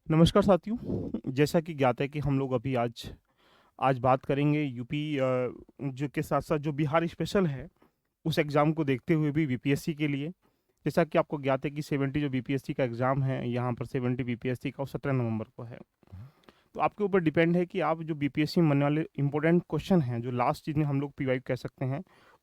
नमस्कार साथियों। जैसा कि ज्ञात है कि हम लोग अभी आज आज बात करेंगे यूपी जो के साथ साथ जो बिहार स्पेशल है उस एग्ज़ाम को देखते हुए भी बीपीएससी के लिए। जैसा कि आपको ज्ञात है कि 70 जो बीपीएससी का एग्ज़ाम है यहाँ पर 70 बीपीएससी का वो 17 नवंबर को है। तो आपके ऊपर डिपेंड है कि आप जो बीपीएससी में बनने वाले इंपॉर्टेंट क्वेश्चन हैं, जो लास्ट जिन्हें हम लोग पीवाईक्यू कह सकते हैं,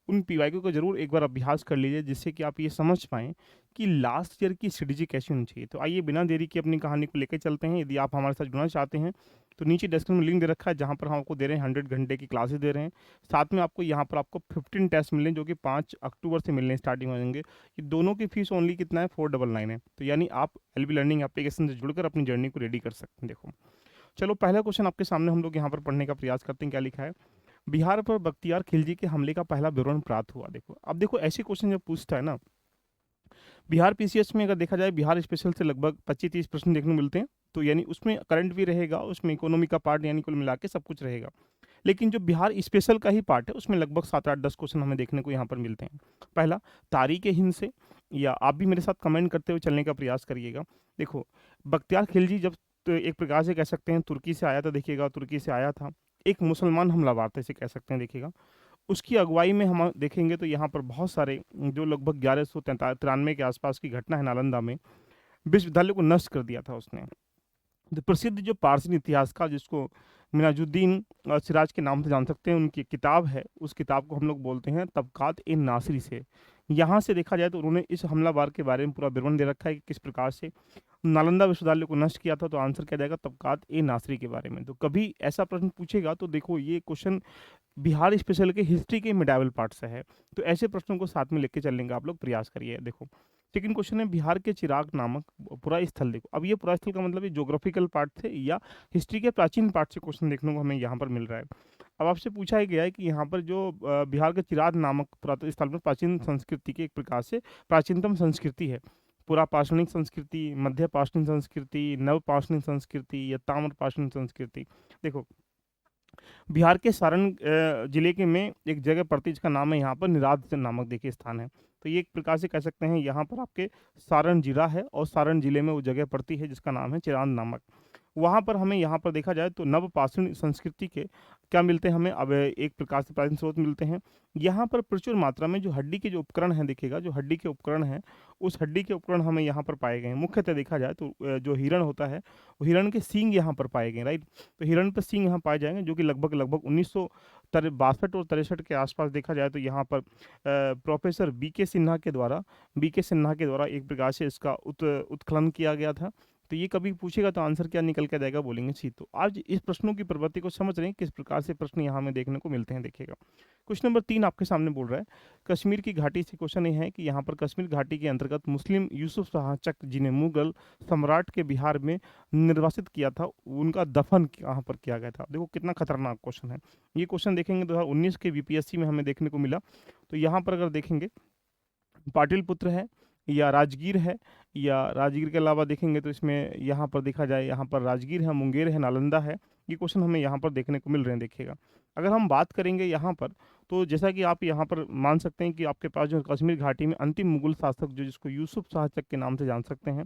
उन पीवाईक्यू को ज़रूर एक बार अभ्यास कर लीजिए, जिससे कि आप ये समझ पाएँ कि लास्ट ईयर की स्ट्रेटेजी कैसी होनी चाहिए। तो आइए बिना देरी के अपनी कहानी को लेकर चलते हैं। यदि आप हमारे साथ जुड़ना चाहते हैं, तो नीचे डिस्क्रिप्शन में लिंक दे रखा है, जहाँ पर हम आपको दे रहे हैं 100 घंटे की क्लासेस दे रहे हैं। साथ में आपको यहाँ पर आपको 15 टेस्ट मिल रहे हैं, जो कि 5 अक्टूबर से मिलने स्टार्टिंग हो जाएंगे। ये दोनों की फीस ओनली कितना है, 499 है। तो यानी आप एलबी लर्निंग एप्लीकेशन से जुड़कर अपनी जर्नी को रेडी कर सकते हैं। देखो, चलो पहला क्वेश्चन आपके सामने हम लोग यहाँ पर पढ़ने का प्रयास करते हैं। क्या लिखा है? बिहार पर बख्तियार खिलजी के हमले का पहला विवरण प्राप्त हुआ। देखो, अब देखो ऐसे क्वेश्चन जब पूछता है ना, बिहार पीसीएस में अगर देखा जाए, बिहार स्पेशल से लगभग 25-30 प्रश्न देखने को मिलते हैं। तो यानी उसमें करंट भी रहेगा, उसमें इकोनॉमी का पार्ट यानी कुल मिला के सब कुछ रहेगा। लेकिन जो बिहार स्पेशल का ही पार्ट है, उसमें लगभग 7-8-10 क्वेश्चन हमें देखने को यहाँ पर मिलते हैं। पहला, तारीख हिंद से, या आप भी मेरे साथ कमेंट करते हुए चलने का प्रयास करिएगा। देखो, बख्तियार खिलजी जब तो एक प्रकार से कह सकते हैं तुर्की से आया था। देखिएगा, तुर्की से आया था, एक मुसलमान हमलावर था, इसे कह सकते हैं। देखिएगा, उसकी अगुवाई में हम देखेंगे तो यहाँ पर बहुत सारे जो लगभग 1193 के आसपास की घटना है, नालंदा में विश्वविद्यालय को नष्ट कर दिया था उसने। तो प्रसिद्ध जो पारसी इतिहासकार, जिसको मिनाजुद्दीन सिराज के नाम से जान सकते हैं, उनकी किताब है, उस किताब को हम लोग बोलते हैं तबकात ए नासिरी से। यहाँ से देखा जाए तो उन्होंने इस हमलावर के बारे में पूरा विवरण दे रखा है कि किस प्रकार से नालंदा विश्वविद्यालय को नष्ट किया था। तो आंसर क्या जाएगा? तबकात ए नासिरी के बारे में। तो कभी ऐसा प्रश्न पूछेगा तो देखो, ये क्वेश्चन बिहार स्पेशल के हिस्ट्री के मिडावल पार्ट से है। तो ऐसे प्रश्नों को साथ में लेके चलने का आप लोग प्रयास करिए। देखो, सेकंड क्वेश्चन है, बिहार के चिराग नामक पुरा स्थल। देखो, अब ये पुरा स्थल का मतलब ये ज्योग्राफिकल पार्ट से या हिस्ट्री के प्राचीन पार्ट से क्वेश्चन देखने को हमें यहाँ पर मिल रहा है। अब आपसे पूछा ही गया है कि यहाँ पर जो बिहार के चिराग नामक पुरातन स्थल पर प्राचीन संस्कृति के एक प्रकार से प्राचीनतम संस्कृति है। पुरा पाषाणिक संस्कृति, मध्य पाषाणिक संस्कृति, नव पाषाणिक संस्कृति या ताम्र पाषाणिक संस्कृति। देखो, बिहार के सारण जिले के में एक जगह पड़ती है, जिसका नाम है यहाँ पर निराद नामक देखिए स्थान है। तो ये एक प्रकार से कह सकते हैं यहाँ पर आपके सारण जिला है, और सारण जिले में वो जगह पड़ती है जिसका नाम है चिरांद नामक। वहाँ पर हमें यहाँ पर देखा जाए तो नवपाषाण संस्कृति के क्या मिलते हैं हमें? अब एक प्रकार से प्राचीन स्रोत मिलते हैं। यहाँ पर प्रचुर मात्रा में जो हड्डी के जो उपकरण हैं, देखिएगा, जो हड्डी के उपकरण हैं, उस हड्डी के उपकरण हमें यहाँ पर पाए गए हैं। मुख्यतः देखा जाए तो जो हिरण होता है, वो हिरण के सींग यहाँ पर पाए गए, राइट। तो हिरण पर सींग यहाँ पाए जाएंगे, जो कि लगभग लगभग 1962 और 63 के आसपास देखा जाए तो यहाँ पर प्रोफेसर बी के सिन्हा के द्वारा एक प्रकार से इसका उत्खनन किया गया था। तो ये कभी पूछेगा तो आंसर क्या निकल के जाएगा? बोलेंगे सी। तो आज इस प्रश्नों की प्रवृत्ति को समझ रहे हैं, किस प्रकार से प्रश्न यहाँ हमें देखने को मिलते हैं। देखिएगा, क्वेश्चन नंबर 3 आपके सामने बोल रहा है, कश्मीर की घाटी से क्वेश्चन ये है कि यहाँ पर कश्मीर घाटी के अंतर्गत मुस्लिम यूसुफ शाह चक, जिन्हें मुगल सम्राट के बिहार में निर्वासित किया था, उनका दफन कहाँ पर किया गया था। देखो कितना खतरनाक क्वेश्चन है। ये क्वेश्चन देखेंगे 2019 के बीपीएससी में हमें देखने को मिला। तो यहाँ पर अगर देखेंगे, पाटिलपुत्र है या राजगीर है, या राजगीर के अलावा देखेंगे तो इसमें यहाँ पर देखा जाए, यहाँ पर राजगीर है, मुंगेर है, नालंदा है। ये क्वेश्चन हमें यहाँ पर देखने को मिल रहे हैं। देखिएगा, अगर हम बात करेंगे यहाँ पर, तो जैसा कि आप यहाँ पर मान सकते हैं कि आपके पास जो कश्मीर घाटी में अंतिम मुगल शासक, जो जिसको यूसुफ शाह चक के नाम से जान सकते हैं,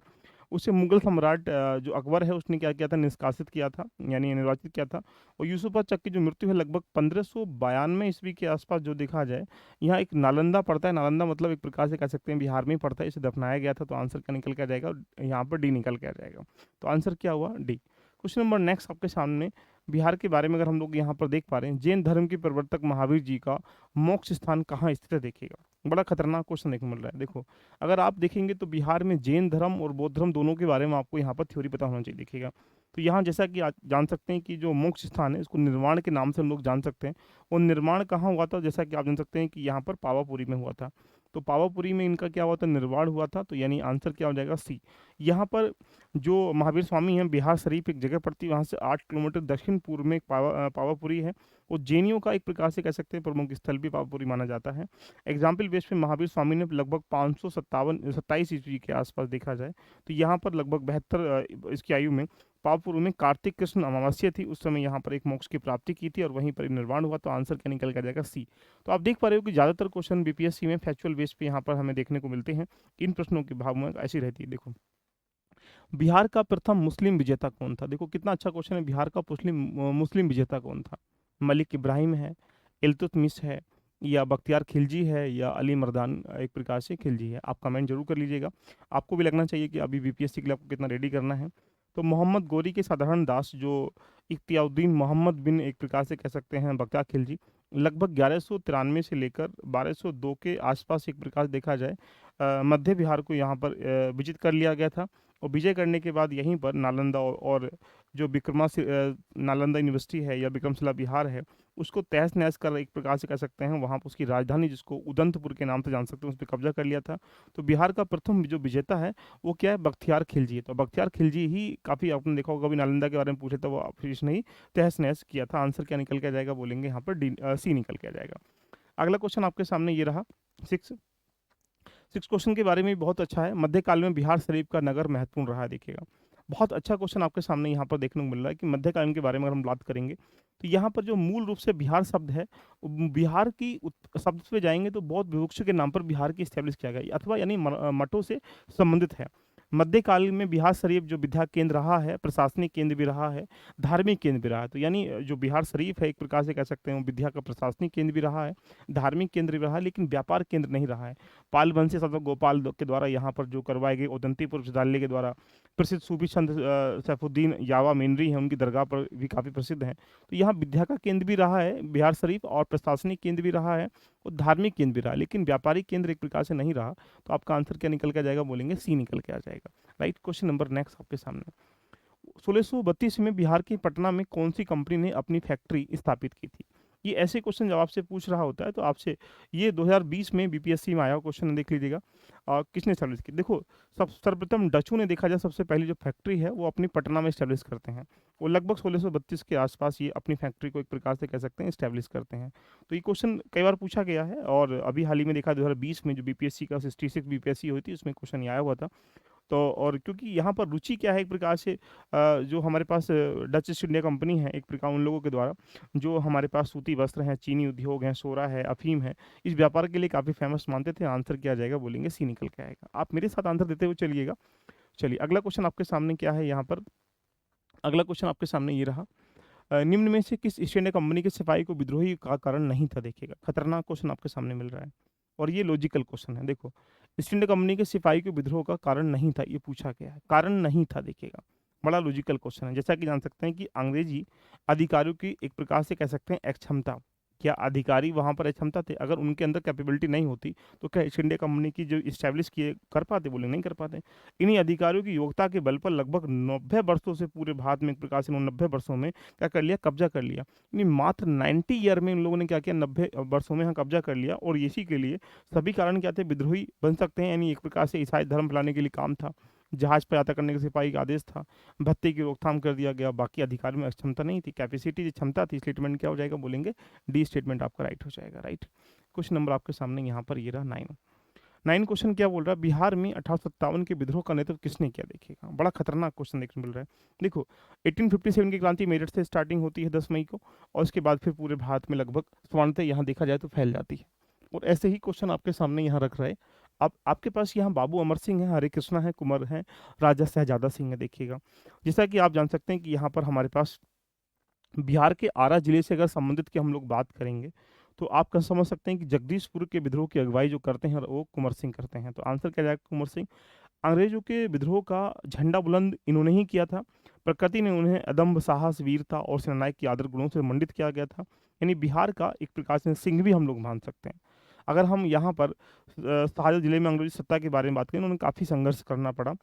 उसे मुगल सम्राट जो अकबर है, उसने क्या किया था? निष्कासित किया था, यानी निर्वाचित किया था। और यूसुफ शाह चक की जो मृत्यु है लगभग 1592 ईस्वी के आसपास जो देखा जाए, यहाँ एक नालंदा पड़ता है। नालंदा मतलब एक प्रकार से कह सकते हैं बिहार में ही पड़ता है, इसे दफनाया गया था। तो आंसर क्या निकल के आ जाएगा? यहाँ पर डी निकल के आ जाएगा। तो आंसर क्या हुआ? डी। क्वेश्चन नंबर नेक्स्ट आपके सामने, बिहार के बारे में अगर हम लोग यहाँ पर देख पा रहे हैं, जैन धर्म के प्रवर्तक महावीर जी का मोक्ष स्थान कहाँ स्थित है? देखिएगा, बड़ा खतरनाक क्वेश्चन देखने को मिल रहा है। देखो, अगर आप देखेंगे तो बिहार में जैन धर्म और बौद्ध धर्म दोनों के बारे में आपको यहाँ पर थ्योरी पता होना चाहिए। देखिएगा, तो यहाँ जैसा कि आप जान सकते हैं कि जो मोक्ष स्थान है, इसको निर्वाण के नाम से हम लोग जान सकते हैं। और निर्माण कहाँ हुआ था? जैसा कि आप जान सकते हैं कि यहाँ पर पावापुरी में हुआ था। तो पावापुरी में इनका क्या हुआ था? निर्वाण हुआ था। तो यानी आंसर क्या हो जाएगा? सी। यहाँ पर जो महावीर स्वामी हैं, बिहार शरीफ एक जगह पड़ती है, वहाँ से 8 किलोमीटर दक्षिण पूर्व में एक पावापुरी है। और जैनियों का एक प्रकार से कह सकते हैं प्रमुख स्थल भी पावापुरी माना जाता है। एग्जाम्पल बेस पे महावीर स्वामी ने लगभग 527 ईस्वी के आसपास देखा जाए, तो यहाँ पर लगभग 72 इसकी आयु में पावापुरी में कार्तिक कृष्ण अमावस्या थी, उस समय यहाँ पर एक मोक्ष की प्राप्ति की थी और वहीं पर निर्वाण हुआ। तो आंसर क्या निकल कर जाएगा? सी। तो आप देख पा रहे हो कि ज़्यादातर क्वेश्चन बीपीएससी में फैक्चुअल बेस पे यहाँ पर हमें देखने को मिलते हैं। इन प्रश्नों की भावना ऐसी रहती है। देखो, बिहार का प्रथम मुस्लिम विजेता कौन था? देखो कितना अच्छा क्वेश्चन है। बिहार का मुस्लिम विजेता कौन था? मलिक इब्राहिम है, इल्तुतमिश है, या बख्तियार खिलजी है, या अली मर्दान एक प्रकार से खिलजी है। आप कमेंट जरूर कर लीजिएगा। आपको भी लगना चाहिए कि अभी बीपीएससी के लिए आपको कितना रेडी करना है। तो मोहम्मद गोरी के साधारण दास जो इख्तियाउद्दीन मोहम्मद बिन एक प्रकार से कह सकते हैं बख्तियार खिलजी, लगभग 1193 से लेकर 1202 के आसपास एक प्रकार से देखा जाए मध्य बिहार को यहाँ पर विजित कर लिया गया था। और विजय करने के बाद यहीं पर नालंदा और जो नालंदा यूनिवर्सिटी है या विक्रमशिला बिहार है, उसको तहस नहस कर एक प्रकार से कह सकते हैं, वहाँ पर उसकी राजधानी जिसको उदंतपुर के नाम से जान सकते हैं, उस पर कब्जा कर लिया था। तो बिहार का प्रथम जो विजेता है वो क्या है? बख्तियार खिलजी। तो बख्तियार खिलजी ही काफ़ी आपने देखा होगा, कभी नालंदा के बारे में पूछे तो वो फिर इसने ही तहस नहस किया था। आंसर क्या निकल के आ जाएगा बोलेंगे यहाँ पर? सी निकल के आ जाएगा। अगला क्वेश्चन आपके सामने ये रहा। सिक्स सिक्स क्वेश्चन के बारे में भी बहुत अच्छा है। मध्यकाल में बिहार शरीफ का नगर महत्वपूर्ण रहा है, देखिएगा। बहुत अच्छा क्वेश्चन आपके सामने यहाँ पर देखने को मिल रहा है कि मध्यकालीन के बारे में अगर हम बात करेंगे तो यहाँ पर जो मूल रूप से बिहार शब्द है, बिहार की शब्द पे जाएंगे तो बौद्ध भिक्षु के नाम पर बिहार की स्टैब्लिश किया गया, अथवा यानी मठों से संबंधित है। मध्यकाल में बिहार शरीफ जो विद्या केंद्र रहा है, प्रशासनिक केंद्र भी रहा है, धार्मिक केंद्र भी रहा है। तो यानी जो बिहार शरीफ है एक प्रकार से कह सकते हैं वो विद्या का प्रशासनिक केंद्र भी रहा है, धार्मिक केंद्र भी रहा है, लेकिन व्यापार केंद्र नहीं रहा है। पाल वंशी शासक गोपाल के द्वारा यहाँ पर जो करवाए गए उदंतीपुर विश्वविद्यालय के द्वारा प्रसिद्ध सूफी संत सैफुद्दीन यावा मेनरी हैं, उनकी दरगाह पर भी काफ़ी प्रसिद्ध हैं। तो यहाँ विद्या का केंद्र भी रहा है बिहार शरीफ, और प्रशासनिक केंद्र भी रहा है, और धार्मिक केंद्र भी रहा है, लेकिन व्यापारिक केंद्र एक प्रकार से नहीं रहा। तो आपका आंसर क्या निकल के आ जाएगा बोलेंगे? सी निकल के आ जाएगा। राइट। क्वेश्चन नंबर नेक्स्ट आपके सामने। 1632 में बिहार के पटना में कौन सी कंपनी ने अपनी फैक्ट्री स्थापित की थी? ये ऐसे क्वेश्चन जब आपसे पूछ रहा होता है तो आपसे, ये 2020 में बीपीएससी में आया हुआ क्वेश्चन, देख लीजिएगा। किसने स्टैब्लिश की? देखो, सब सर्वप्रथम डचों ने, देखा जाए सबसे पहली जो फैक्ट्री है वो अपनी पटना में स्टैब्लिश करते हैं। वो लगभग 1632 के आसपास ये अपनी फैक्ट्री को एक प्रकार से कह सकते हैं स्टैब्लिश करते हैं। तो ये क्वेश्चन कई बार पूछा गया है, और अभी हाल ही में देखा 2020 में जो बीपीएससी का 66 बीपीएससी हुई थी उसमें क्वेश्चन आया हुआ था। तो और क्योंकि यहाँ पर रुचि क्या है एक प्रकार से, जो हमारे पास डच ईस्ट इंडिया कंपनी है एक प्रकार, उन लोगों के द्वारा जो हमारे पास सूती वस्त्र हैं, चीनी उद्योग हैं, सोरा है, अफीम है, इस व्यापार के लिए काफ़ी फेमस मानते थे। आंसर क्या आ जाएगा बोलेंगे? सी निकल के आएगा। आप मेरे साथ आंसर देते हुए चलिएगा। चलिए अगला क्वेश्चन आपके सामने क्या है यहाँ पर। अगला क्वेश्चन आपके सामने ये रहा। निम्न में से किस ईस्ट इंडिया कंपनी के सिपाही को विद्रोही का कारण नहीं था? देखिएगा, खतरनाक क्वेश्चन आपके सामने मिल रहा है, और ये लॉजिकल क्वेश्चन है। देखो, ईस्ट इंडिया कंपनी के सिपाही के विद्रोह का कारण नहीं था, ये पूछा गया है, कारण नहीं था। देखिएगा, बड़ा लॉजिकल क्वेश्चन है। जैसा कि जान सकते हैं कि अंग्रेजी अधिकारियों की एक प्रकार से कह सकते हैं अक्षमता, क्या अधिकारी वहां पर अक्षमता थे? अगर उनके अंदर कैपेबिलिटी नहीं होती तो क्या ईस्ट इंडिया कंपनी की जो इस्टेब्लिश किए कर पाते? बोले नहीं कर पाते। इन्हीं अधिकारियों की योग्यता के बल पर लगभग 90 वर्षों से पूरे भारत में एक प्रकार से 90 वर्षों में क्या कर लिया? कब्जा कर लिया। यानी मात्र 90 ईयर में इन लोगों ने क्या किया? 90 वर्षों में यहाँ कब्जा कर लिया। और इसी के लिए सभी कारण क्या थे? विद्रोही बन सकते हैं, यानी एक प्रकार से ईसाई धर्म फैलाने के लिए काम था, जहाज पर यात्रा करने का सिपाही का आदेश था, भत्ते की रोकथाम कर दिया गया, बाकी अधिकारियों में अक्षमता नहीं थी, कैपेसिटी क्षमता थी। स्टेटमेंट क्या हो जाएगा बोलेंगे? डी स्टेटमेंट आपका राइट हो जाएगा। राइट। क्वेश्चन नंबर आपके सामने यहाँ पर ये रहा 9। 9 क्वेश्चन क्या बोल रहा है? बिहार में 1857 के विद्रोह का नेतृत्व किसने किया? देखिएगा, बड़ा खतरनाक क्वेश्चन देखने मिल रहा है। देखो, 1857 की क्रांति मेरठ से स्टार्टिंग होती है 10 मई को, और उसके बाद फिर पूरे भारत में लगभग सामान्यतः यहाँ देखा जाए तो फैल जाती है। और ऐसे ही क्वेश्चन आपके सामने यहाँ रख रहा है। अब आपके पास यहाँ बाबू अमर सिंह है, हरे कृष्णा है, कुंवर है, राजा शहजादा सिंह है। देखिएगा, जैसा कि आप जान सकते हैं कि यहाँ पर हमारे पास बिहार के आरा जिले से अगर संबंधित की हम लोग बात करेंगे तो आप कह समझ सकते हैं कि जगदीशपुर के विद्रोह की अगुवाई जो करते हैं वो कुंवर सिंह करते हैं। तो आंसर क्या जाएगा? कुंवर सिंह। अंग्रेजों के विद्रोह का झंडा बुलंद इन्होंने ही किया था। प्रकृति ने उन्हें अदम्भ साहस, वीरता और सेनानायक की आदर गुणों से मंडित किया गया था। यानी बिहार का एक प्रकार से सिंह भी हम लोग मान सकते हैं। अगर हम यहाँ पर शहादत जिले में अंग्रेजी सत्ता के बारे में बात करें, उन्हें काफ़ी संघर्ष करना पड़ा,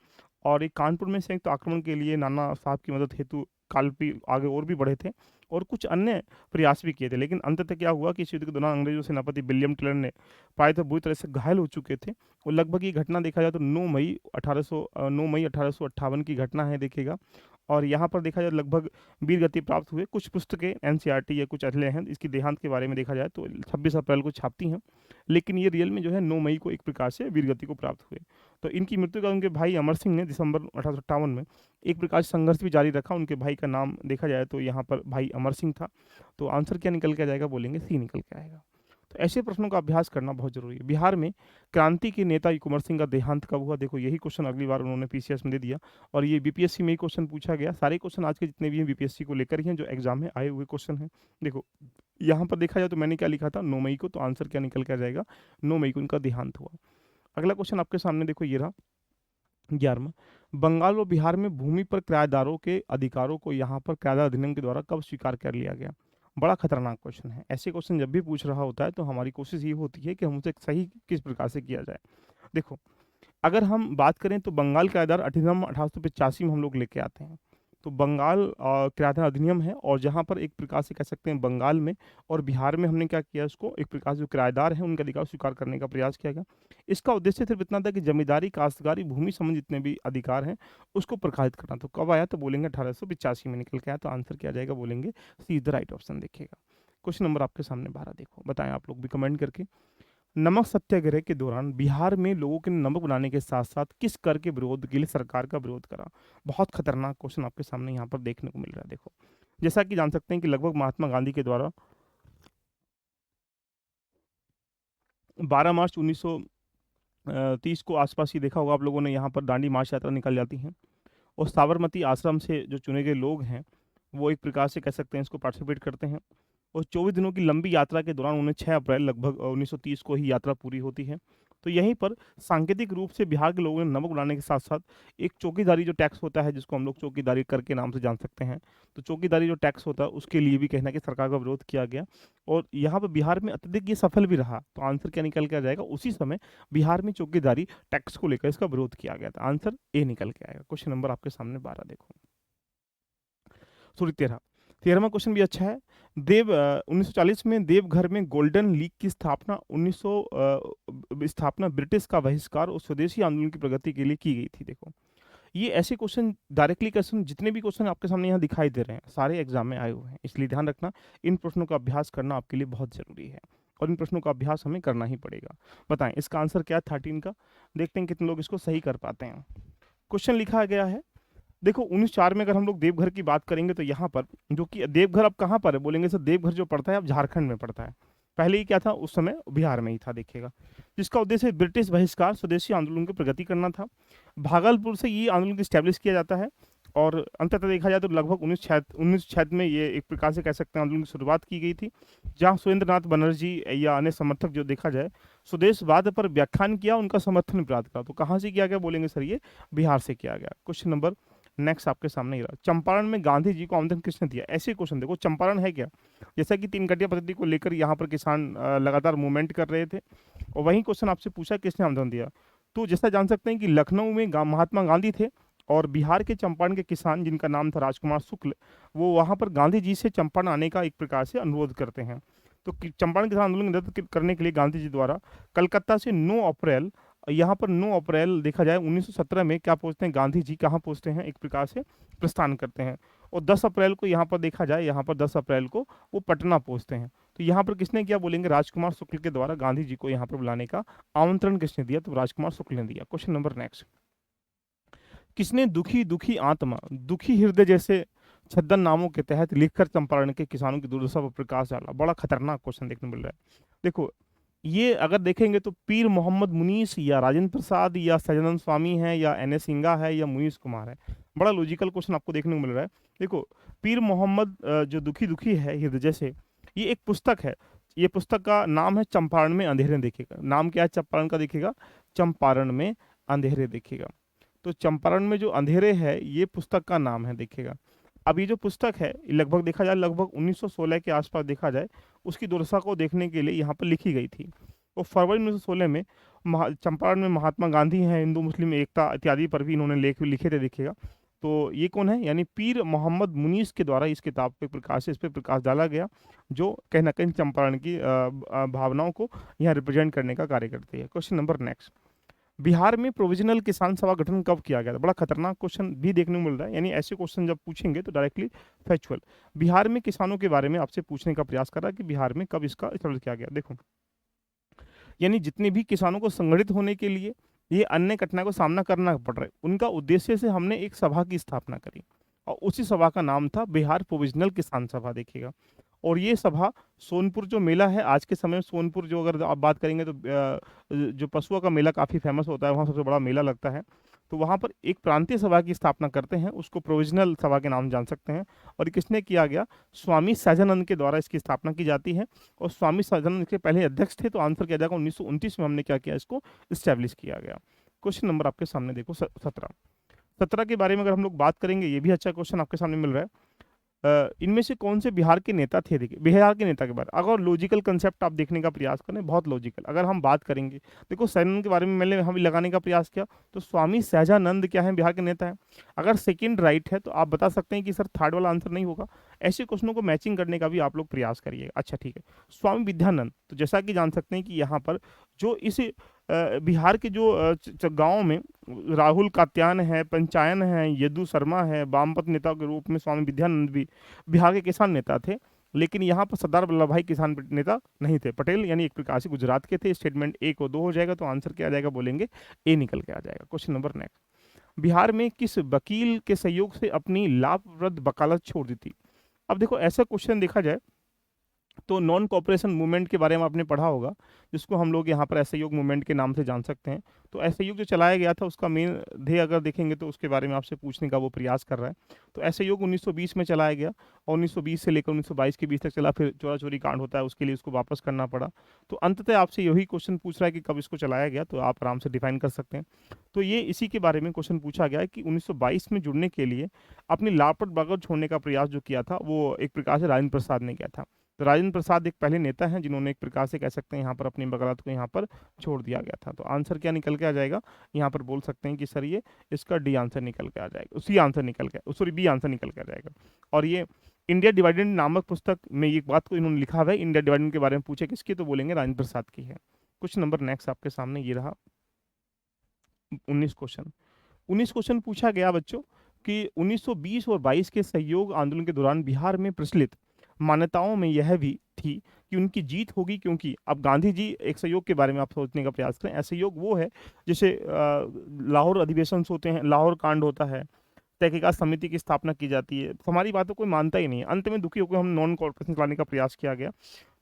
और एक कानपुर में संयुक्त आक्रमण के लिए नाना साहब की मदद हेतु कालपी आगे और भी बढ़े थे, और कुछ अन्य प्रयास भी किए थे। लेकिन अंततः क्या हुआ कि इस युद्ध के दौरान अंग्रेजों सेनापति विलियम टेलर ने पाए तो बुरी तरह से घायल हो चुके थे। और लगभग ये घटना देखा जाए तो 9 मई 1858 की घटना है, देखिएगा। और यहाँ पर देखा जाए लगभग वीर गति प्राप्त हुए। कुछ पुस्तकें एनसीईआरटी या कुछ अध्ययन हैं इसकी देहांत के बारे में देखा जाए तो 26 अप्रैल को छापती हैं, लेकिन ये रियल में जो है 9 मई को एक प्रकार से वीर गति को प्राप्त हुए। तो इनकी मृत्यु का उनके भाई अमर सिंह ने दिसंबर 1858 में एक प्रकार से संघर्ष भी जारी रखा। उनके भाई का नाम देखा जाए तो यहाँ पर भाई अमर सिंह था। तो आंसर क्या निकल के आ जाएगा बोलेंगे? सी निकल के आएगा। तो ऐसे प्रश्नों का अभ्यास करना बहुत जरूरी है। बिहार में क्रांति के नेता कुंवर सिंह का देहांत कब हुआ? देखो यही क्वेश्चन अगली बार उन्होंने पीसीएस में दे दिया, और ये बीपीएससी में ही क्वेश्चन पूछा गया। सारे क्वेश्चन आज के जितने भी हैं बीपीएससी को लेकर ही हैं, जो एग्जाम में आए हुए क्वेश्चन हैं। देखो यहाँ पर देखा जाए तो मैंने क्या लिखा था, 9 मई को, तो आंसर क्या निकल के आ जाएगा, 9 मई को इनका देहांत हुआ। अगला क्वेश्चन आपके सामने देखो, ये रहा 11वां। बंगाल व बिहार में भूमि पर किराएदारों के अधिकारों को यहाँ पर किराएदार अधिनियम के द्वारा कब स्वीकार कर लिया गया? बड़ा खतरनाक क्वेश्चन है। ऐसे क्वेश्चन जब भी पूछ रहा होता है तो हमारी कोशिश ये होती है कि हम उसे सही किस प्रकार से किया जाए। देखो अगर हम बात करें तो बंगाल किराएदार अधिनियम 1885 में हम लोग लेके आते हैं। तो बंगाल किराएदार अधिनियम है, और जहाँ पर एक प्रकार से कह सकते हैं बंगाल में और बिहार में हमने क्या किया, इसको एक प्रकार से जो किराएदार हैं उनका अधिकार स्वीकार करने का प्रयास किया गया। इसका उद्देश्य सिर्फ इतना था कि जमींदारी, काश्तकारी, भूमि संबंधी जितने भी अधिकार हैं उसको प्रकाशित करना। तो कब आया? तो बोलेंगे 1885 में निकल के आया। तो आंसर क्या आ जाएगा? बोलेंगे सी इज द राइट ऑप्शन। देखिएगा क्वेश्चन नंबर आपके सामने 12। देखो बताएं आप लोग भी कमेंट करके। नमक सत्याग्रह के दौरान बिहार में लोगों के नमक बनाने के साथ साथ किस कर के विरोध के लिए सरकार का विरोध करा? बहुत खतरनाक क्वेश्चन आपके सामने यहाँ पर देखने को मिल रहा है। देखो जैसा कि जान सकते हैं कि लगभग महात्मा गांधी के द्वारा 12 मार्च 1930 को आसपास ही देखा होगा आप लोगों ने, यहाँ पर दांडी मार्च यात्रा निकल जाती है, और साबरमती आश्रम से जो चुने गए लोग हैं वो एक प्रकार से कह सकते हैं इसको पार्टिसिपेट करते हैं। और 24 दिनों की लंबी यात्रा के दौरान उन्हें 6 अप्रैल लगभग 1930 को ही यात्रा पूरी होती है। तो यहीं पर सांकेतिक रूप से बिहार के लोगों ने नमक बनाने के साथ साथ एक चौकीदारी जो टैक्स होता है, जिसको हम लोग चौकीदारी कर के नाम से जान सकते हैं, तो चौकीदारी जो टैक्स होता है उसके लिए भी कहना कि सरकार का विरोध किया गया। और यहाँ पर बिहार में अत्यधिक ये सफल भी रहा। तो आंसर क्या निकल के आ जाएगा? उसी समय बिहार में चौकीदारी टैक्स को लेकर इसका विरोध किया गया था। आंसर ए निकल के आएगा। क्वेश्चन नंबर आपके सामने 12 देखो, सॉरी 13। 13वां क्वेश्चन भी अच्छा है। 1940 में देवघर में गोल्डन लीग की स्थापना 1900 स्थापना ब्रिटिश का बहिष्कार और स्वदेशी आंदोलन की प्रगति के लिए की गई थी। देखो ये ऐसे क्वेश्चन डायरेक्टली क्वेश्चन, जितने भी क्वेश्चन आपके सामने यहाँ दिखाई दे रहे हैं सारे एग्जाम में आए हुए हैं, इसलिए ध्यान रखना इन प्रश्नों का अभ्यास करना आपके लिए बहुत जरूरी है, और इन प्रश्नों का अभ्यास हमें करना ही पड़ेगा। बताएं इसका आंसर क्या है 13 का? देखते हैं कितने लोग इसको सही कर पाते हैं। क्वेश्चन लिखा गया है, देखो 1904 में अगर हम लोग देवघर की बात करेंगे तो यहाँ पर जो कि देवघर अब कहाँ पर है, बोलेंगे सर देवघर जो पड़ता है अब झारखंड में पड़ता है, पहले ही क्या था उस समय बिहार में ही था। देखिएगा जिसका उद्देश्य ब्रिटिश बहिष्कार स्वदेशी आंदोलन की प्रगति करना था। भागलपुर से ये आंदोलन स्टैब्लिश किया जाता है, और अंततः देखा जाए तो लगभग 1906 में ये एक प्रकार से कह सकते हैं आंदोलन की शुरुआत की गई थी, जहाँ सुरेंद्र नाथ बनर्जी या अन्य समर्थक जो देखा जाए स्वदेशवाद पर व्याख्यान किया, उनका समर्थन प्राप्त करा। तो कहाँ से किया गया? बोलेंगे सर ये बिहार से किया गया। क्वेश्चन नंबर नेक्स्ट आपके सामने ही रहा, चंपारण में गांधी जी को आमंत्रण किसने दिया? ऐसे क्वेश्चन देखो, चंपारण है क्या? जैसा कि तीन कटिया पद्धति को लेकर यहाँ पर किसान लगातार मूवमेंट कर रहे थे, और वही क्वेश्चन आपसे पूछा किसने आमंत्रण दिया। तो जैसा जान सकते हैं कि लखनऊ में महात्मा गांधी थे, और बिहार के चंपारण के किसान जिनका नाम था राजकुमार शुक्ल, वो वहाँ पर गांधी जी से चंपारण आने का एक प्रकार से अनुरोध करते हैं। तो चंपारण किसान आंदोलन नेतृत्व करने के लिए गांधी जी द्वारा कलकत्ता से 9 अप्रैल, यहाँ पर 9 अप्रैल देखा जाए 1917 में क्या पहुंचते हैं गांधी जी, कहाँ पहुंचते हैं एक प्रकार से प्रस्थान करते हैं, और 10 अप्रैल को यहाँ पर देखा जाए, यहाँ पर 10 अप्रैल को वो पटना पहुंचते हैं। तो यहाँ पर किसने किया? बोलेंगे राजकुमार शुक्ल के द्वारा गांधी जी को यहाँ पर बुलाने का आमंत्रण किसने दिया? तो राजकुमार शुक्ल ने दिया। क्वेश्चन नंबर नेक्स्ट, किसने दुखी दुखी आत्मा दुखी हृदय जैसे छद्दन नामों के तहत लिखकर चंपारण के किसानों की दुर्दशा पर प्रकाश डाला? बड़ा खतरनाक क्वेश्चन देखने मिल रहा है। देखो ये अगर देखेंगे तो पीर मोहम्मद मुनीस या राजेंद्र प्रसाद या सजानंद स्वामी है या एन एस सिंगा है या मुनीस कुमार है, बड़ा लॉजिकल क्वेश्चन आपको देखने को मिल रहा है। देखो पीर मोहम्मद जो दुखी दुखी है हृदय से, ये एक पुस्तक है, ये पुस्तक का नाम है चंपारण में अंधेरे। देखिएगा नाम क्या है चंपारण का, देखिएगा चंपारण में अंधेरे। देखिएगा तो चंपारण में जो अंधेरे है ये पुस्तक का नाम है। देखिएगा अब ये जो पुस्तक है लगभग देखा जाए लगभग 1916 के आसपास देखा जाए उसकी दुर्दशा को देखने के लिए यहाँ पर लिखी गई थी। और फरवरी 1916 में चंपारण में महात्मा गांधी हैं, हिंदू मुस्लिम एकता इत्यादि पर भी इन्होंने लेख लिखे थे। देखिएगा तो ये कौन है? यानी पीर मोहम्मद मुनीस के द्वारा इस किताब पे प्रकाश, इस पे प्रकाश डाला गया, जो कहीं ना कहीं चंपारण की भावनाओं को यहाँ रिप्रेजेंट करने का कार्य करती है। क्वेश्चन नंबर नेक्स्ट, बिहार में प्रोविजनल किसान सभा गठन कब किया गया था? बड़ा खतरनाक क्वेश्चन भी देखने को मिल रहा है, यानी ऐसे क्वेश्चन जब पूछेंगे तो डायरेक्टली फैक्चुअल बिहार में किसानों के बारे में आपसे पूछने का प्रयास कर रहा है कि बिहार में कब इसका स्टार्ट किया गया। देखो यानी जितने भी किसानों को संगठित होने के लिए ये अन्य कठिनाई को सामना करना पड़ रहा है, उनका उद्देश्य से हमने एक सभा की स्थापना करी, और उसी सभा का नाम था बिहार प्रोविजनल किसान सभा। देखिएगा और ये सभा सोनपुर जो मेला है आज के समय में, सोनपुर जो अगर आप बात करेंगे तो जो पशुओं का मेला काफ़ी फेमस होता है, वहाँ सबसे बड़ा मेला लगता है। तो वहाँ पर एक प्रांतीय सभा की स्थापना करते हैं, उसको प्रोविजनल सभा के नाम जान सकते हैं। और ये किसने किया गया? स्वामी सहजानंद के द्वारा इसकी स्थापना की जाती है। और स्वामी सहजानंद इसके पहले अध्यक्ष थे, तो आंसर किया जाएगा 1929 में हमने क्या किया, इसको इस्टेब्लिश किया गया। क्वेश्चन नंबर आपके सामने देखो 17। 17 के बारे में अगर हम लोग बात करेंगे, ये भी अच्छा क्वेश्चन आपके सामने मिल रहा है। इनमें से कौन से बिहार के नेता थे? देखिए, बिहार के नेता के बारे में अगर लॉजिकल कंसेप्ट आप देखने का प्रयास करें, बहुत लॉजिकल अगर हम बात करेंगे, देखो सहजानंद के बारे में मैंने हम लगाने का प्रयास किया, तो स्वामी सहजानंद क्या है? बिहार के नेता है। अगर सेकंड राइट है तो आप बता सकते हैं कि सर थर्ड वाला आंसर नहीं होगा। ऐसे क्वेश्चनों को मैचिंग करने का भी आप लोग प्रयास करिएगा। अच्छा ठीक है, स्वामी विद्यानंद, तो जैसा कि जान सकते हैं कि यहाँ पर जो इस बिहार के जो गांव में राहुल कात्यायन है, पंचायन है, यदु शर्मा है, वामपंथ नेता के रूप में स्वामी विद्यानंद भी बिहार के किसान नेता थे। लेकिन यहाँ पर सरदार वल्लभ भाई किसान नेता नहीं थे। पटेल यानी एक प्रकार से गुजरात के थे। स्टेटमेंट ए को 2 हो जाएगा, तो आंसर क्या आ जाएगा? बोलेंगे ए निकल के आ जाएगा। क्वेश्चन नंबर नेक्स्ट, बिहार में किस वकील के सहयोग से अपनी लाभप्रद वकालत छोड़ दी थी? अब देखो, ऐसा क्वेश्चन देखा जाए तो नॉन कॉपरेशन मूवमेंट के बारे में आपने पढ़ा होगा, जिसको हम लोग यहाँ पर असहयोग मूवमेंट के नाम से जान सकते हैं। तो असहयोग जो चलाया गया था, उसका मेन ध्येय अगर देखेंगे तो उसके बारे में आपसे पूछने का वो प्रयास कर रहा है। तो असहयोग 1920 में चलाया गया, और 1920 से लेकर 1922 के बीच तक चला। फिर चोरा चोरी कांड होता है, उसके लिए उसको वापस करना पड़ा। तो अंततः आपसे यही क्वेश्चन पूछ रहा है कि कब इसको चलाया गया, तो आप आराम से डिफाइन कर सकते हैं। तो ये इसी के बारे में क्वेश्चन पूछा गया है कि 1922 में जुड़ने के लिए अपनी लापत बगल छोड़ने का प्रयास जो किया था, वो एक प्रकार से राजेंद्र प्रसाद ने किया था। तो राजेंद्र प्रसाद एक पहले नेता हैं जिन्होंने एक प्रकार से कह सकते हैं यहाँ पर अपनी बगावत को यहाँ पर छोड़ दिया गया था। तो आंसर क्या निकल के आ जाएगा? यहाँ पर बोल सकते हैं कि सर ये इसका डी आंसर निकल के आ जाएगा, उसी आंसर निकल के, सॉरी बी आंसर निकल के आ जाएगा। और ये इंडिया डिवाइडेड नामक पुस्तक में एक बात को इन्होंने लिखा हुआ है। इंडिया डिवाइडेड के बारे में पूछे किसकी, तो बोलेंगे राजेंद्र प्रसाद की है। कुछ नंबर नेक्स्ट आपके सामने ये रहा 19 क्वेश्चन। 19 क्वेश्चन पूछा गया बच्चों कि 1920 और 22 के सहयोग आंदोलन के दौरान बिहार में प्रचलित मान्यताओं में यह भी थी कि उनकी जीत होगी, क्योंकि अब गांधी जी एक सहयोग के बारे में आप सोचने का प्रयास करें। असहयोग वो है जैसे लाहौर अधिवेशन होते हैं, लाहौर कांड होता है, तहकीकात समिति की स्थापना की जाती है, तो हमारी बातों कोई मानता ही नहीं है। अंत में दुखी होकर हम नॉन कॉर्पोरेशन लाने का प्रयास किया गया।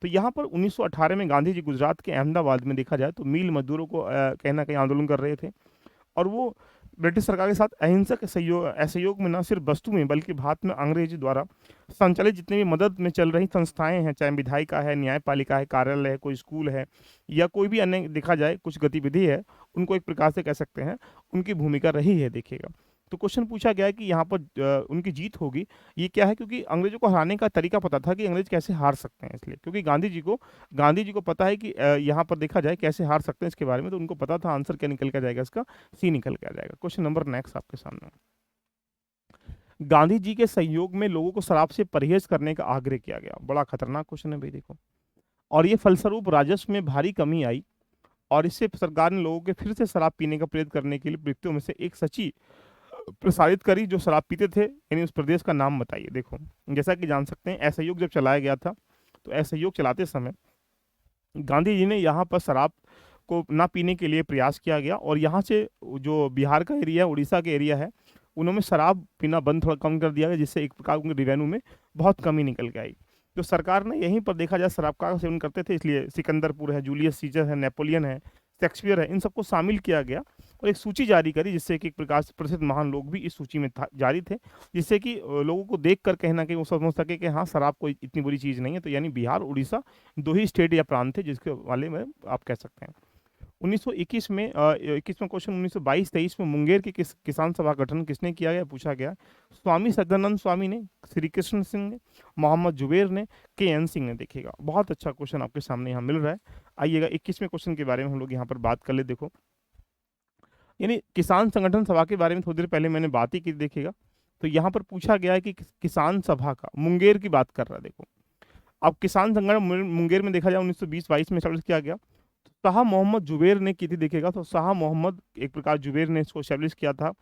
तो यहाँ पर 1918 में गांधी जी गुजरात के अहमदाबाद में देखा जाए तो मिल मजदूरों को कहीं ना कहीं आंदोलन कर रहे थे, और वो ब्रिटिश सरकार के साथ अहिंसक सहयोग असहयोग में न सिर्फ वस्तु में बल्कि भारत में अंग्रेजी द्वारा संचालित जितने भी मदद में चल रही संस्थाएं हैं, चाहे विधायिका है, न्यायपालिका है, कार्यालय है, कोई स्कूल है, या कोई भी अन्य देखा जाए कुछ गतिविधि है, उनको एक प्रकार से कह सकते हैं उनकी भूमिका रही है। देखिएगा, तो क्वेश्चन पूछा गया है कि यहाँ पर उनकी जीत होगी। ये क्या है? क्योंकि अंग्रेजों को हराने का तरीका पता था कि अंग्रेज कैसे हार सकते हैं, इसलिए क्योंकि गांधी जी को पता है कि यहाँ पर देखा जाए कैसे हार सकते हैं इसके बारे में, तो उनको पता था। आंसर क्या निकल के आ जाएगा? इसका सी निकल के आ जाएगा। क्वेश्चन नंबर नेक्स्ट आपके सामने, गांधी जी के सहयोग में लोगों को शराब से परहेज करने का आग्रह किया गया। बड़ा खतरनाक क्वेश्चन है भाई, देखो। और ये फलस्वरूप राजस्व में भारी कमी आई, और इससे सरकार ने लोगों के फिर से शराब पीने का प्रेरित करने के लिए व्यक्तियों में से एक सची प्रसारित करी जो शराब पीते थे, यानी उस प्रदेश का नाम बताइए। देखो, जैसा कि जान सकते हैं असहयोग जब चलाया गया था, तो असहयोग चलाते समय गांधी जी ने यहाँ पर शराब को ना पीने के लिए प्रयास किया गया, और यहाँ से जो बिहार का एरिया, उड़ीसा का एरिया है, उन्होंने शराब पीना बंद थोड़ा कम कर दिया गया, जिससे एक प्रकार उनके रिवेन्यू में बहुत कमी निकल के आई। तो सरकार ने यहीं पर देखा जाए शराब का सेवन करते थे, इसलिए सिकंदरपुर है, जूलियस सीजर है, नेपोलियन है, शेक्सपियर है, इन सबको शामिल किया गया और एक सूची जारी करी, जिससे कि एक प्रकार से प्रसिद्ध महान लोग भी इस सूची में जारी थे, जिससे कि लोगों को देख कर कहना कि वो समझ सके कि हाँ शराब कोई इतनी बुरी चीज़ नहीं है। तो यानी बिहार उड़ीसा 2 ही स्टेट या प्रांत थे जिसके वाले में आप कह सकते हैं। 1921 में 21वां क्वेश्चन, 1922-23 में मुंगेर की किसान सभा गठन किसने किया गया, पूछा गया। स्वामी सदानंद स्वामी ने, श्री कृष्ण सिंह ने, मोहम्मद जुबेर ने, के.एन. सिंह ने। देखिएगा, बहुत अच्छा क्वेश्चन आपके सामने यहाँ मिल रहा है। आइएगा 21वें क्वेश्चन के बारे में हम लोग यहाँ पर बात कर ले। देखो, यानी किसान संगठन सभा के बारे में थोड़ी देर पहले मैंने बात ही की। देखिएगा, तो यहाँ पर पूछा गया है कि किसान सभा का, मुंगेर की बात कर रहा है। देखो, अब किसान संगठन मुंगेर में देखा जाए 1920-22 में स्टैब्लिश किया गया, शाह मोहम्मद जुबेर ने की थी। देखिएगा, तो शाह मोहम्मद एक प्रकार जुबेर ने इसको स्टैब्लिश किया था।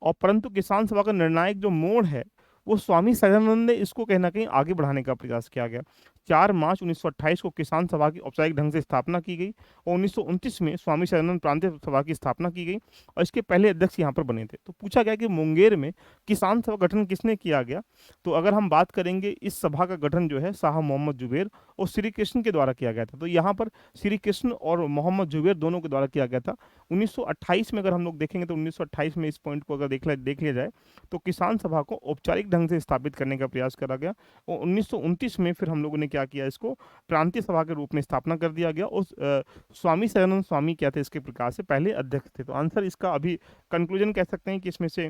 और परंतु किसान सभा का निर्णायक जो मोड़ है, वो स्वामी सदानंद ने इसको कहीं ना कहीं आगे बढ़ाने का प्रयास किया गया। 4 मार्च 1928 को किसान सभा की औपचारिक ढंग से स्थापना की गई और 1929 में स्वामी सदानंद प्रांतीय सभा की स्थापना की गई और इसके पहले अध्यक्ष यहाँ पर बने थे। तो पूछा गया कि मुंगेर में किसान सभा गठन किसने किया गया? तो अगर हम बात करेंगे, इस सभा का गठन जो है शाह मोहम्मद जुबैर और श्री कृष्ण के द्वारा किया गया था। तो यहाँ पर श्री कृष्ण और मोहम्मद जुबैर दोनों के द्वारा किया गया था। 1928 में अगर हम लोग देखेंगे तो 1928 में इस पॉइंट को अगर देख लिया जाए तो किसान सभा को औपचारिक ढंग से स्थापित करने का प्रयास करा गया और 1929 में फिर हम लोगों ने क्या किया, इसको प्रांतीय सभा के रूप में स्थापना कर दिया गया और स्वामी सदानंद स्वामी क्या थे इसके प्रकार से पहले अध्यक्ष थे। तो आंसर इसका अभी कंक्लूजन कह सकते हैं कि इसमें से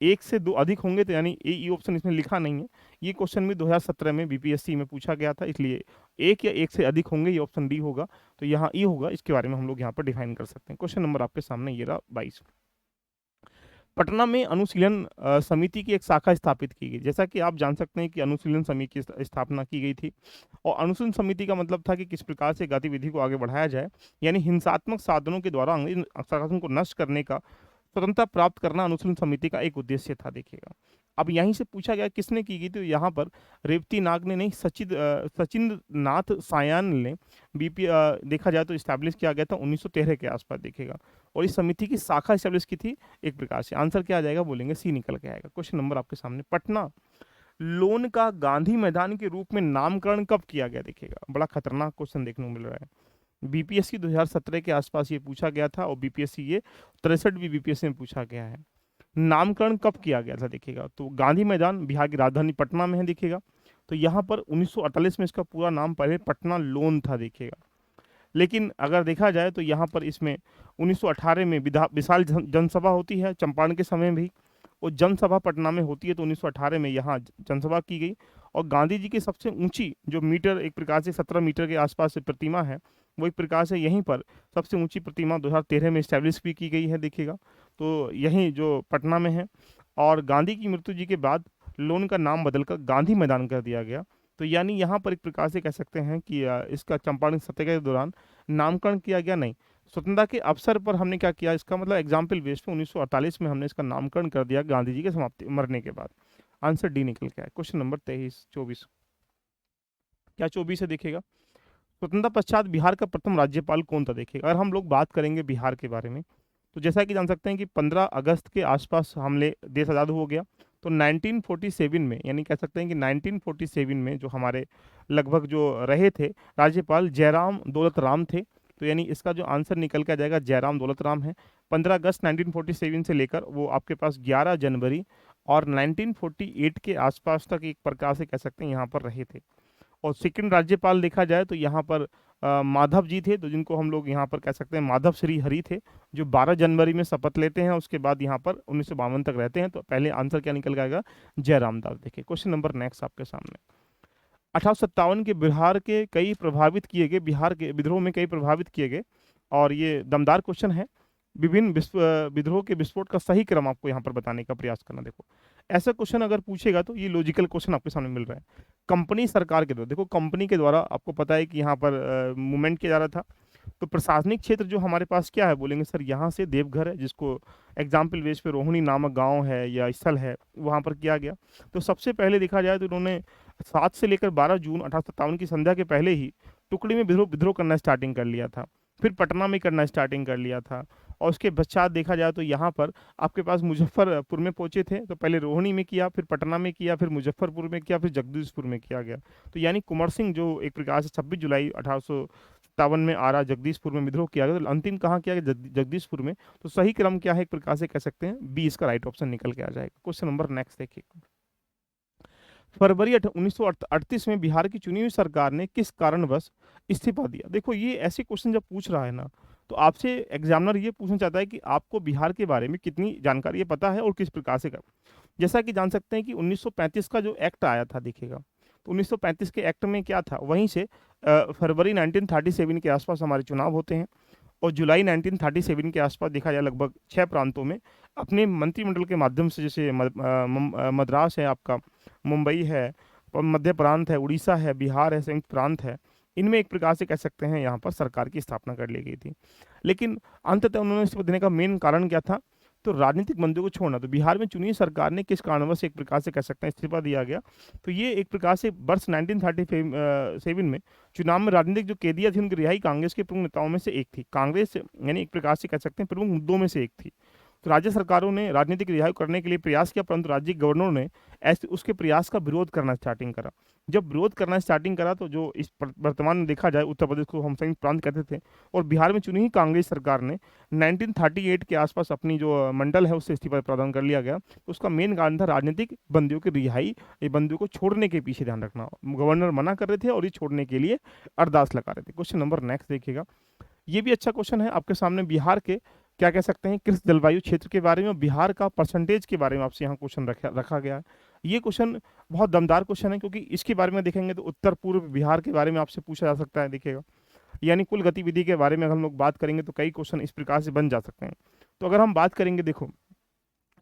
एक से दो अधिक होंगे, तो यानी ए ऑप्शन इसमें लिखा नहीं है। ये क्वेश्चन भी 2017 में बीपीएससी में पूछा गया था, इसलिए एक या एक से अधिक होंगे, ये ऑप्शन डी होगा। तो यहाँ ई होगा, इसके बारे में हम लोग यहाँ पर डिफाइन कर सकते हैं। क्वेश्चन नंबर आपके सामने ये रहा 22। पटना में अनुशीलन समिति की एक शाखा स्थापित की गई। जैसा कि आप जान सकते हैं कि अनुशीलन समिति की स्थापना की गई थी और अनुशीलन समिति का मतलब था कि किस प्रकार से गतिविधि को आगे बढ़ाया जाए, यानी हिंसात्मक साधनों के द्वारा अंग्रेज शासन को नष्ट करने का स्वतंत्रता प्राप्त करना अनुशीलन समिति का एक उद्देश्य था। देखिएगा, अब यहीं से पूछा गया किसने की गई, तो यहाँ पर रेवती नाग ने नहीं, सचिंद्र नाथ सायान ने देखा जाए तो इस्टेब्लिश किया गया था 1913 के आसपास। देखिएगा, और इस समिति की शाखा इस्टेब्लिश की थी एक प्रकार से। आंसर क्या आ जाएगा, बोलेंगे सी निकल के आएगा। क्वेश्चन नंबर आपके सामने, पटना लोन का गांधी मैदान के रूप में नामकरण कब किया गया? देखिएगा, बड़ा खतरनाक क्वेश्चन देखने को मिल रहा है। बीपीएससी 2017 के आसपास ये पूछा गया था और बीपीएससी ये 63 भी बीपीएससी में पूछा गया है। नामकरण कब किया गया था? देखिएगा, तो गांधी मैदान बिहार की राजधानी पटना में है। देखिएगा, तो यहाँ पर 1948 में इसका पूरा नाम पहले पटना लोन था। देखिएगा, लेकिन अगर देखा जाए तो यहाँ पर इसमें 1918 में विशाल जनसभा होती है चंपारण के समय भी, और जनसभा पटना में होती है। तो 1918 में यहाँ जनसभा की गई और गांधी जी की सबसे ऊंची जो मीटर एक प्रकार से 17 मीटर के आसपास से प्रतिमा है, वो एक प्रकार से यहीं पर सबसे ऊंची प्रतिमा 2013 में इस्टेब्लिश भी की गई है। देखिएगा, तो यहीं जो पटना में है और गांधी की मृत्यु जी के बाद लोन का नाम बदलकर गांधी मैदान कर दिया गया। तो यानी यहाँ पर एक प्रकार से कह सकते हैं कि इसका चंपारण सत्याग्रह के दौरान नामकरण किया गया नहीं, स्वतंत्रता के अवसर पर हमने क्या किया, इसका मतलब एग्जाम्पल बेस पे 1948 में हमने इसका नामकरण कर दिया गांधी जी के समाप्ति मरने के बाद। आंसर डी निकल के आया। Question number 24। क्या 24 है? देखिएगा, स्वतंत्रता पश्चात बिहार का प्रथम राज्यपाल कौन था? देखिएगा, अगर हम लोग बात करेंगे बिहार के बारे में तो जैसा कि जान सकते हैं कि 15 अगस्त के आसपास हमले देश आज़ाद हो गया। तो 1947 में, यानी कह सकते हैं कि 1947 में जो हमारे लगभग जो रहे थे राज्यपाल जयराम दौलत राम थे। तो यानी इसका जो आंसर निकल के आ जाएगा जयराम दौलत राम है। 15 अगस्त 1947 से लेकर वो आपके पास 11 जनवरी और 1948 के आसपास तक एक प्रकार से कह सकते हैं यहाँ पर रहे थे। और सेकंड राज्यपाल देखा जाए तो यहाँ पर माधव जी थे, तो जिनको हम लोग यहाँ पर कह सकते हैं माधव श्री हरि थे, जो 12 जनवरी में शपथ लेते हैं, उसके बाद यहाँ पर 1952 तक रहते हैं। तो पहले आंसर क्या निकल जाएगा, जयराम दास। देखिए, क्वेश्चन नंबर नेक्स्ट आपके सामने, 1857 के बिहार के कई प्रभावित किए गए, बिहार के विद्रोह में कई प्रभावित किए गए, और ये दमदार क्वेश्चन है। विभिन्न विद्रोह के विस्फोट का सही क्रम आपको यहाँ पर बताने का प्रयास करना। देखो, ऐसा क्वेश्चन अगर पूछेगा तो ये लॉजिकल क्वेश्चन आपके सामने मिल रहा है। कंपनी सरकार के द्वारा, देखो कंपनी के द्वारा आपको पता है कि यहाँ पर मूवमेंट किया जा रहा था। तो प्रशासनिक क्षेत्र जो हमारे पास क्या है, बोलेंगे सर यहाँ से देवघर है, जिसको एग्जाम्पल बेस पे रोहिणी नामक गांव है या स्थल है, वहाँ पर किया गया। तो सबसे पहले देखा जाए तो उन्होंने 7 से लेकर 12 जून 1857 की संध्या के पहले ही टुकड़ी में विद्रोह करना स्टार्टिंग कर लिया था, फिर पटना में करना स्टार्टिंग कर लिया था, और उसके पश्चात देखा जाए तो यहाँ पर आपके पास मुजफ्फरपुर में पहुंचे थे। तो पहले रोहिणी में किया, फिर पटना में किया, फिर मुजफ्फरपुर में किया, फिर जगदीशपुर में किया गया। तो यानी कुंवर सिंह जो एक प्रकार से 26 जुलाई 1857 में आरा जगदीशपुर में विद्रोह किया गया, तो अंतिम कहाँ किया गया, जगदीशपुर में। तो सही क्रम क्या है, एक प्रकार से कह सकते हैं बी इसका राइट ऑप्शन निकल के आ जाएगा। क्वेश्चन नंबर नेक्स्ट देखिए, फरवरी 1938 में बिहार की चुनी हुई सरकार ने किस कारणवश इस्तीफा दिया? देखो, ये ऐसे क्वेश्चन जब पूछ रहा है ना, तो आपसे एग्जामिनर ये पूछना चाहता है कि आपको बिहार के बारे में कितनी जानकारी पता है और किस प्रकार से कर। जैसा कि जान सकते हैं कि 1935 का जो एक्ट आया था, देखिएगा, तो 1935 के एक्ट में क्या था, वहीं से फरवरी 1937 के आसपास हमारे चुनाव होते हैं, और जुलाई 1937 के आसपास देखा जाए लगभग 6 प्रांतों में अपने मंत्रिमंडल के माध्यम से, जैसे मद्रास है, आपका मुंबई है, मध्य प्रांत है, उड़ीसा है, बिहार है, संयुक्त प्रांत है, इनमें एक प्रकार से कह सकते हैं यहाँ पर सरकार की स्थापना कर ली गई थी। लेकिन अंततः उन्होंने इस्तीफा देने का मेन कारण क्या था, तो राजनीतिक बंदियों को छोड़ना। तो बिहार में चुनी सरकार ने किस कारणवश एक प्रकार से कह सकते हैं इस्तीफा दिया गया। तो ये एक प्रकार से वर्ष 1937 में चुनाव में राजनीतिक जो कैदियां थी उनकी रिहाई कांग्रेस के प्रमुख नेताओं में से एक थी। कांग्रेस यानी एक प्रकार से कह सकते हैं प्रमुख मुद्दों में से एक थी। तो राज्य सरकारों ने राजनीतिक रिहाई करने के लिए प्रयास किया, परंतु राज्य गवर्नरों ने ऐसे उसके प्रयास का विरोध करना स्टार्टिंग करा। जब विरोध करना स्टार्टिंग करा तो जो इस वर्तमान में देखा जाए उत्तर प्रदेश को हम संयुक्त प्रांत कहते थे, और बिहार में चुनी ही कांग्रेस सरकार ने 1938 के आसपास अपनी जो मंडल है उससे इस्तीफा प्रदान कर लिया गया। तो उसका मेन कारण था राजनीतिक बंदियों की रिहाई, ये बंदियों को छोड़ने के पीछे ध्यान रखना। गवर्नर मना कर रहे थे और ये छोड़ने के लिए अरदास लगा रहे थे। क्वेश्चन नंबर नेक्स्ट देखिएगा, ये भी अच्छा क्वेश्चन है आपके सामने। बिहार के क्या कह सकते हैं कृषि जलवायु क्षेत्र के बारे में, बिहार का परसेंटेज के बारे में आपसे यहाँ क्वेश्चन रखा गया है। ये क्वेश्चन बहुत दमदार क्वेश्चन है, क्योंकि इसके बारे में देखेंगे तो उत्तर पूर्व बिहार के बारे में आपसे पूछा जा सकता है। देखिएगा, यानी कुल गतिविधि के बारे में अगर हम लोग बात करेंगे तो कई क्वेश्चन इस प्रकार से बन जा सकते हैं। तो अगर हम बात करेंगे, देखो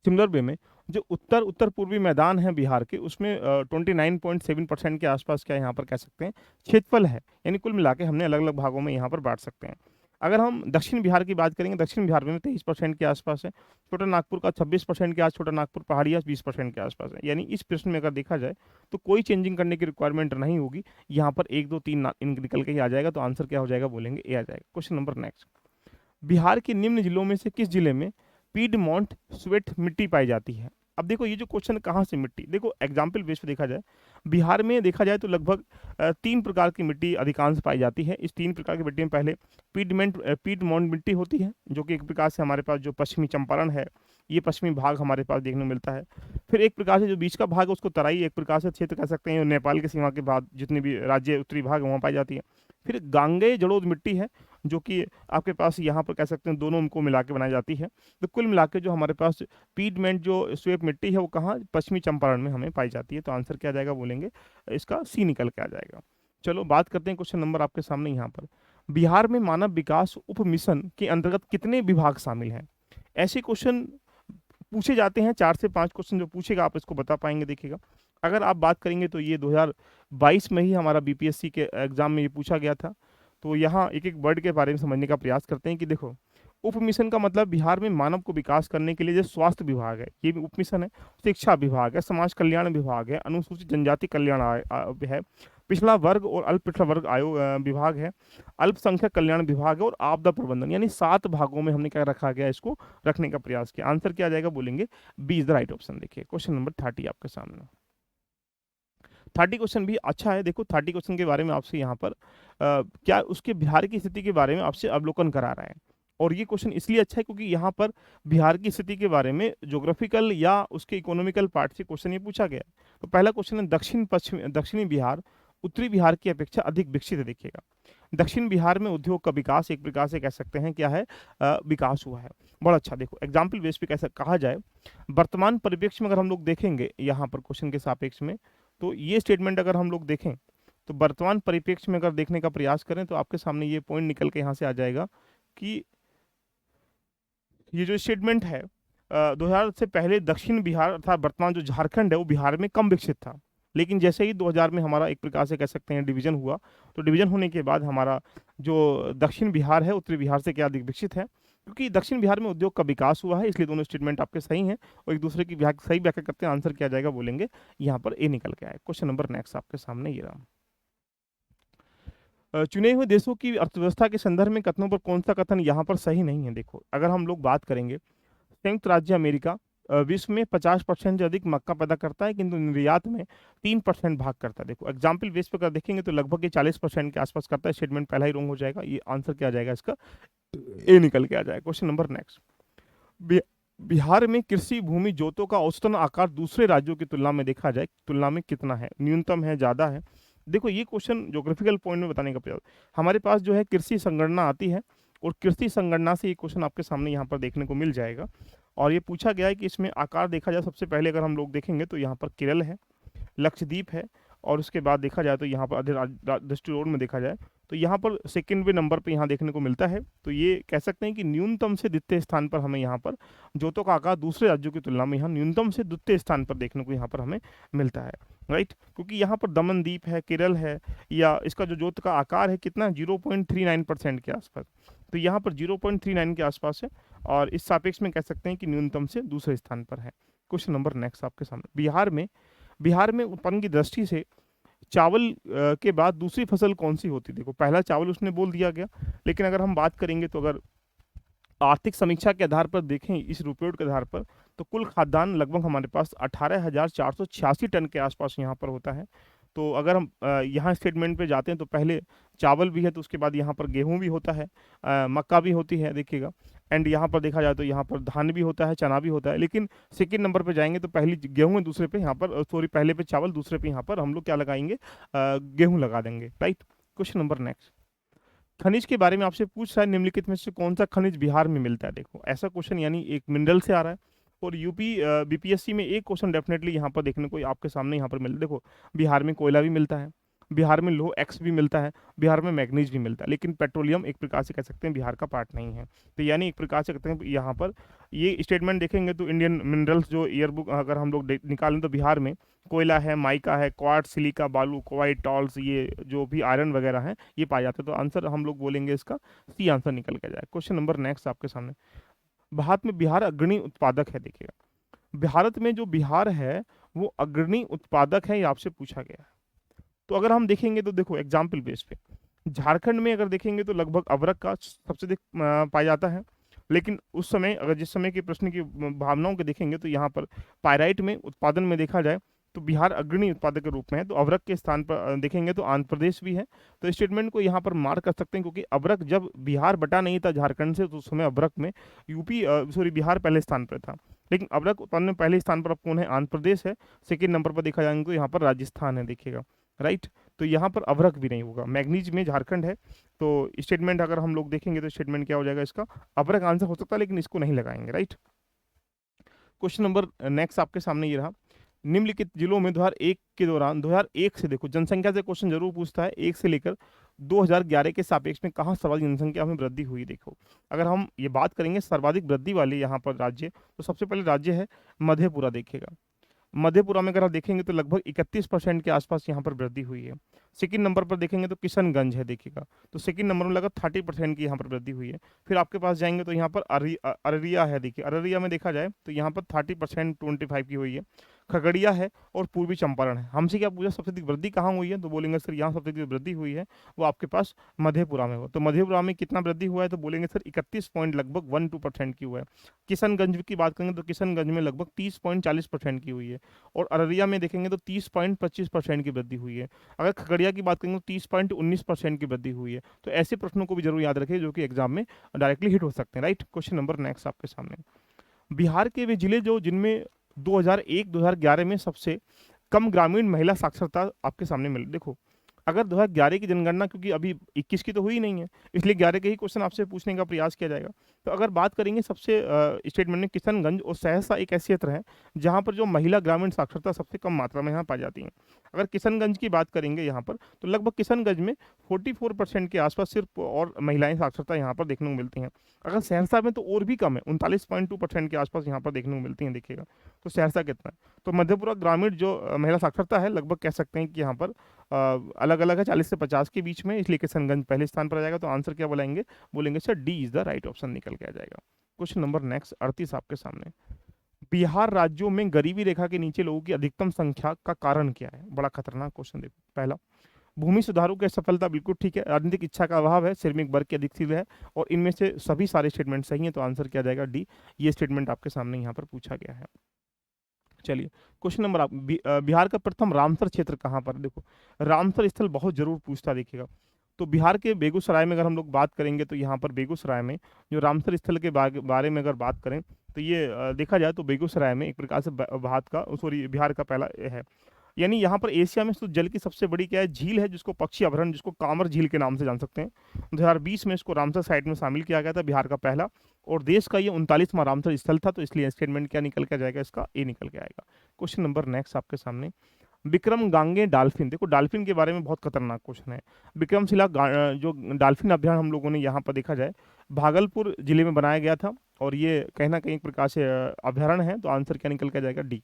सिमिलर वे में जो उत्तर पूर्वी मैदान है बिहार के, उसमें 29.7% के आसपास क्या यहाँ पर कह सकते हैं क्षेत्रफल है। यानी कुल मिला के हमने अलग अलग भागों में यहाँ पर बांट सकते हैं। अगर हम दक्षिण बिहार की बात करेंगे, दक्षिण बिहार में 23% के आसपास है। छोटा नागपुर का 26% के आस, छोटा नागपुर पहाड़िया 20% के आसपास है। यानी इस प्रश्न में अगर देखा जाए तो कोई चेंजिंग करने की रिक्वायरमेंट नहीं होगी, यहाँ पर 1 2 3 निकल के ही आ जाएगा। तो आंसर क्या हो जाएगा बोलेंगे, ए आ जाएगा। क्वेश्चन नंबर नेक्स्ट, बिहार के निम्न जिलों में से किस जिले में पीडमोंट स्वेट मिट्टी पाई जाती है। अब देखो ये जो क्वेश्चन कहाँ से मिट्टी, देखो एग्जाम्पल बेस पे देखा जाए, बिहार में देखा जाए तो लगभग 3 प्रकार की मिट्टी अधिकांश पाई जाती है। इस 3 प्रकार की मिट्टी में पहले पीडमोंट मिट्टी होती है, जो कि एक प्रकार से हमारे पास जो पश्चिमी चंपारण है, ये पश्चिमी भाग हमारे पास देखने को मिलता है। फिर एक प्रकार से जो बीच का भाग है उसको तराई एक प्रकार से क्षेत्र कह सकते हैं, नेपाल के सीमा के बाद जितने भी राज्य उत्तरी भाग वहाँ पाई जाती है। फिर गांगेय जलोढ़ मिट्टी है, जो कि आपके पास यहाँ पर कह सकते हैं दोनों को मिला के बनाई जाती है। तो कुल मिला के जो हमारे पास पीडमेंट जो स्वेप मिट्टी है वो कहाँ, पश्चिमी चंपारण में हमें पाई जाती है। तो आंसर क्या आ जाएगा बोलेंगे, इसका सी निकल के आ जाएगा। चलो बात करते हैं क्वेश्चन नंबर आपके सामने यहाँ पर, बिहार में मानव विकास उप मिशन के अंतर्गत कितने विभाग शामिल हैं। ऐसे क्वेश्चन पूछे जाते हैं, 4 से 5 क्वेश्चन जो पूछेगा आप इसको बता पाएंगे। देखिएगा, अगर आप बात करेंगे तो ये 2022 में ही हमारा बीपीएससी के एग्जाम में ये पूछा गया था। तो यहाँ एक एक वर्ड के बारे में समझने का प्रयास करते हैं कि देखो, उप मिशन का मतलब बिहार में मानव को विकास करने के लिए जो स्वास्थ्य विभाग है ये भी उप मिशन है, शिक्षा विभाग है, समाज कल्याण विभाग है, अनुसूचित जनजाति कल्याण है, पिछड़ा वर्ग और अल्प पिछड़ा वर्ग आयोग विभाग है, अल्पसंख्यक कल्याण विभाग है, और आपदा प्रबंधन। यानी 7 भागों में हमने क्या रखा गया, इसको रखने का प्रयास किया। आंसर क्या आ जाएगा बोलेंगे, B is the right option. देखिए क्वेश्चन नंबर 30 आपके सामने। 30 क्वेश्चन भी अच्छा है। देखो 30 क्वेश्चन के बारे में आपसे यहाँ पर क्या उसके बिहार की स्थिति के बारे में आपसे अवलोकन करा रहा है। और ये क्वेश्चन इसलिए अच्छा है क्योंकि यहाँ पर बिहार की स्थिति के बारे में ज्योग्राफिकल या उसके इकोनॉमिकल पार्ट से क्वेश्चन ये पूछा गया है। तो पहला क्वेश्चन है, दक्षिणी बिहार उत्तरी बिहार की अपेक्षा अधिक विकसित है। देखिएगा, दक्षिण बिहार में उद्योग का विकास एक प्रकार से कह सकते हैं क्या है, विकास हुआ है, बड़ा अच्छा। देखो एग्जाम्पल बेस पे कैसा कहा जाए, वर्तमान परिप्रेक्ष्य में अगर हम लोग देखेंगे यहाँ पर क्वेश्चन के सापेक्ष में, तो ये स्टेटमेंट अगर हम लोग देखें तो वर्तमान परिप्रेक्ष्य में अगर देखने का प्रयास करें तो आपके सामने ये पॉइंट निकल के यहाँ से आ जाएगा कि ये जो स्टेटमेंट है 2000 से पहले दक्षिण बिहार अर्थात वर्तमान जो झारखंड है वो बिहार में कम विकसित था। लेकिन जैसे ही 2000 में हमारा एक प्रकार से कह सकते हैं डिवीजन हुआ, तो डिवीजन होने के बाद हमारा जो दक्षिण बिहार है उत्तरी बिहार से क्या अधिक विकसित है, क्योंकि दक्षिण बिहार में उद्योग का विकास हुआ है। इसलिए दोनों स्टेटमेंट आपके सही हैं और एक दूसरे की सही व्याख्या करते हैं। आंसर क्या जाएगा बोलेंगे, यहाँ पर ए निकल के आए। क्वेश्चन नंबर नेक्स्ट आपके सामने ये रहा, चुने हुए देशों की अर्थव्यवस्था के संदर्भ में कथनों पर कौन सा कथन यहाँ पर सही नहीं है। देखो अगर हम लोग बात करेंगे, संयुक्त राज्य अमेरिका विश्व में 50% से अधिक मक्का पैदा करता है, किंतु निर्यात में 3% भाग करता है। देखो एग्जाम्पल बेस पर अगर देखेंगे तो लगभग ये 40% के आसपास करता है। स्टेटमेंट पहला ही रॉन्ग हो जाएगा। ये आंसर क्या आ जाएगा, इसका ए निकल के आ जाएगा। क्वेश्चन नंबर नेक्स्ट, बिहार में कृषि भूमि जोतों का औसतन आकार दूसरे राज्यों की तुलना में देखा जाए, तुलना में कितना है, न्यूनतम है, ज्यादा है। देखो ये क्वेश्चन ज्योग्राफिकल पॉइंट में बताने का प्रयास, हमारे पास जो है कृषि संगणना आती है और कृषि संगणना से ये क्वेश्चन आपके सामने यहाँ पर देखने को मिल जाएगा। और ये पूछा गया है कि इसमें आकार देखा जाए, सबसे पहले अगर हम लोग देखेंगे तो यहाँ पर केरल है, लक्षद्वीप है, और उसके बाद देखा जाए तो यहाँ पर दृष्टिकोण में देखा जाए तो यहाँ पर सेकेंडवे नंबर पे यहाँ देखने को मिलता है। तो ये कह सकते हैं कि न्यूनतम से द्वितीय स्थान पर हमें यहाँ पर जोतों का आकार दूसरे राज्यों की तुलना में यहाँ न्यूनतम से द्वितीय स्थान पर देखने को यहाँ पर हमें मिलता है, राइट। क्योंकि यहाँ पर दमन द्वीप है, केरल है, या इसका जो जोत का आकार है कितना 0.39% के आसपास, तो यहाँ पर 0.39 के आसपास है। और इस सापेक्ष में कह सकते हैं कि न्यूनतम से दूसरे स्थान पर है। क्वेश्चन नंबर नेक्स्ट आपके सामने, बिहार में उत्पन्न की दृष्टि से चावल के बाद दूसरी फसल कौन सी होती है? देखो पहला चावल उसने बोल दिया गया, लेकिन अगर हम बात करेंगे तो अगर आर्थिक समीक्षा के आधार पर देखें, इस रिपोर्ट के आधार पर, तो कुल खाद्यान्न लगभग हमारे पास 18,486 टन के आसपास यहाँ पर होता है। तो अगर हम यहाँ स्टेटमेंट पे जाते हैं तो पहले चावल भी है, तो उसके बाद यहाँ पर गेहूं भी होता है, मक्का भी होती है देखिएगा, एंड यहाँ पर देखा जाए तो यहाँ पर धान भी होता है, चना भी होता है। लेकिन सेकंड नंबर पे जाएंगे तो पहली गेहूं है, दूसरे पे यहाँ पर सॉरी पहले पे चावल, दूसरे पे यहाँ पर हम लोग क्या लगाएंगे, गेहूं लगा देंगे, राइट। क्वेश्चन नंबर नेक्स्ट, खनिज के बारे में आपसे पूछ रहा है, निम्नलिखित में से कौन सा खनिज बिहार में मिलता है? देखो ऐसा क्वेश्चन यानी एक मिनरल से आ रहा है, और यूपी बीपीएससी में एक क्वेश्चन डेफिनेटली यहाँ पर देखने को आपके सामने यहाँ पर मिल, देखो बिहार में कोयला भी मिलता है, बिहार में लोह एक्स भी मिलता है, बिहार में मैग्नीज भी मिलता है, लेकिन पेट्रोलियम एक प्रकार से कह सकते हैं बिहार का पार्ट नहीं है। तो यानी एक प्रकार से कहते हैं यहाँ पर ये स्टेटमेंट देखेंगे तो इंडियन मिनरल्स जो ईयर बुक अगर हम लोग निकालें तो बिहार में कोयला है, माइका है, क्वार्ट्ज, सिलिका, बालू, कोबाल्ट, टॉल्स, ये जो भी आयरन वगैरह है ये पाए जाते हैं। तो आंसर हम लोग बोलेंगे इसका सी आंसर निकल के जाए। क्वेश्चन नंबर नेक्स्ट आपके सामने, भारत में बिहार अग्रणी उत्पादक है। देखिएगा भारत में जो बिहार है वो अग्रणी उत्पादक है, ये आपसे पूछा गया है। तो अगर हम देखेंगे तो देखो एग्जाम्पल बेस पे झारखंड में अगर देखेंगे तो लगभग अबरक का सबसे अधिक पाया जाता है, लेकिन उस समय अगर जिस समय के प्रश्न की भावनाओं के देखेंगे तो यहाँ पर पायराइट में उत्पादन में देखा जाए तो बिहार अग्रणी उत्पादक के रूप में है। तो अबरक के स्थान पर देखेंगे तो आंध्र प्रदेश भी है। तो स्टेटमेंट को यहाँ पर मार्क कर सकते हैं, क्योंकि अबरक जब बिहार बटा नहीं था झारखंड से तो उस समय अबरक में बिहार पहले स्थान पर था, लेकिन अबरक उत्पादन में पहले स्थान पर अब कौन है? आंध्र प्रदेश है। सेकेंड नंबर पर देखा जाएंगे तो यहाँ पर राजस्थान है, देखिएगा, राइट। तो यहाँ पर अभ्रक भी नहीं होगा, मैग्नीज में झारखंड है। तो स्टेटमेंट अगर हम लोग देखेंगे तो स्टेटमेंट क्या हो जाएगा इसका? अभ्रक आंसर हो सकता है, लेकिन इसको नहीं लगाएंगे, राइट। क्वेश्चन नंबर नेक्स्ट आपके सामने ये रहा, निम्नलिखित जिलों में 2001 के दौरान 2001 से, देखो जनसंख्या से क्वेश्चन जरूर पूछता है, 1 से लेकर 2011 के सापेक्ष में कहाँ सर्वाधिक जनसंख्या में वृद्धि हुई? देखो अगर हम ये बात करेंगे सर्वाधिक वृद्धि वाले यहाँ पर राज्य, तो सबसे पहले राज्य है मधेपुरा। देखिएगा मधेपुरा में अगर आप देखेंगे तो लगभग 31% के आसपास यहाँ पर वृद्धि हुई है। सेकंड नंबर पर देखेंगे तो किशनगंज है, देखिएगा, तो सेकंड नंबर में लगभग 30% की यहाँ पर वृद्धि हुई है। फिर आपके पास जाएंगे तो यहाँ पर अररिया है, देखिए अररिया में देखा जाए तो यहाँ पर 30% 25 की हुई है। खगड़िया है और पूर्वी चंपारण है। हमसे क्या पूछा सबसे अधिक वृद्धि कहाँ हुई है, तो बोलेंगे सर यहाँ सबसे अधिक वृद्धि हुई है वो आपके पास मधेपुरा में हो। तो मधेपुरा में कितना वृद्धि हुआ है, तो बोलेंगे सर 31 पॉइंट लगभग 12% की हुआ है। किशनगंज की बात करेंगे तो किशनगंज में लगभग 30.40% की हुई है, और अररिया में देखेंगे तो 30.25% की वृद्धि हुई है। अगर खगड़िया की बात करेंगे तो 30.19% की वृद्धि हुई है। तो ऐसे प्रश्नों को भी जरूर याद रखें जो कि एग्जाम में डायरेक्टली हिट हो सकते हैं, राइट। क्वेश्चन नंबर नेक्स्ट आपके सामने, बिहार के वे जिले जो जिनमें 2001-2011 में सबसे कम ग्रामीण महिला साक्षरता आपके सामने मिले। देखो अगर 2011 की जनगणना, क्योंकि अभी 21 की तो हुई नहीं है, इसलिए 11 के ही क्वेश्चन आपसे पूछने का प्रयास किया जाएगा। तो अगर बात करेंगे सबसे स्टेटमेंट में किशनगंज और सहरसा एक ऐसी क्षेत्र है जहाँ पर जो महिला ग्रामीण साक्षरता सबसे कम मात्रा में यहाँ पाई जाती है। अगर किशनगंज की बात करेंगे यहाँ पर तो लगभग किशनगंज में 44% के आसपास सिर्फ और महिलाएं साक्षरता यहाँ पर देखने को मिलती हैं। अगर सहरसा में तो और भी कम है, 39.2% के आसपास यहाँ पर देखने को मिलती हैं, देखिएगा। तो सहरसा कितना है, तो मधेपुरा ग्रामीण जो महिला साक्षरता है लगभग कह सकते हैं कि यहाँ पर अलग अलग है, 40 से 50 के बीच में, इसलिए किशनगंज पहले स्थान पर आ जाएगा। तो आंसर क्या बोलेंगे, बोलेंगे sir D is the right option निकल के आ जाएगा। क्वेश्चन नंबर नेक्स्ट 38 आपके सामने, बिहार राज्यों में गरीबी रेखा के नीचे लोगों की अधिकतम संख्या का कारण क्या है? बड़ा खतरनाक क्वेश्चन। देखो पहला, भूमि सुधारों की सफलता, बिल्कुल ठीक है। राजनीतिक इच्छा का अभाव है, श्रमिक वर्ग की अधिक है, और इनमें से सभी सारे स्टेटमेंट सही हैं। तो आंसर क्या जाएगा? डी। ये स्टेटमेंट आपके सामने यहाँ पर पूछा गया है। चलिए क्वेश्चन नंबर आप बिहार का प्रथम रामसर क्षेत्र कहाँ पर? देखो रामसर स्थल बहुत जरूर पूछता, देखिएगा। तो बिहार के बेगूसराय में अगर हम लोग बात करेंगे तो यहाँ पर बेगूसराय में जो रामसर स्थल के बारे में अगर बात करें तो ये देखा जाए तो बेगूसराय में एक प्रकार से बिहार का पहला है। यानी यहाँ पर एशिया में शुद्ध जल की सबसे बड़ी क्या है, झील है, जिसको पक्षी अभ्यारण्य, जिसको कांवर झील के नाम से जान सकते हैं। 2020 में इसको रामसर साइट में शामिल किया गया था, बिहार का पहला, और देश का ये 39वां रामसर स्थल था। तो इसलिए स्टेटमेंट क्या निकल के जाएगा, इसका ए निकल के आएगा। क्वेश्चन नंबर नेक्स्ट आपके सामने, विक्रम गांगे डॉल्फिन। देखो डॉल्फिन के बारे में बहुत खतरनाक क्वेश्चन है। विक्रमशिला जो डॉल्फिन अभ्यारण्य हम लोगों ने यहाँ पर देखा जाए भागलपुर जिले में बनाया गया था, और ये कहीं ना कहीं एक प्रकार से अभ्यारण्य है। तो आंसर क्या निकल के जाएगा? डी।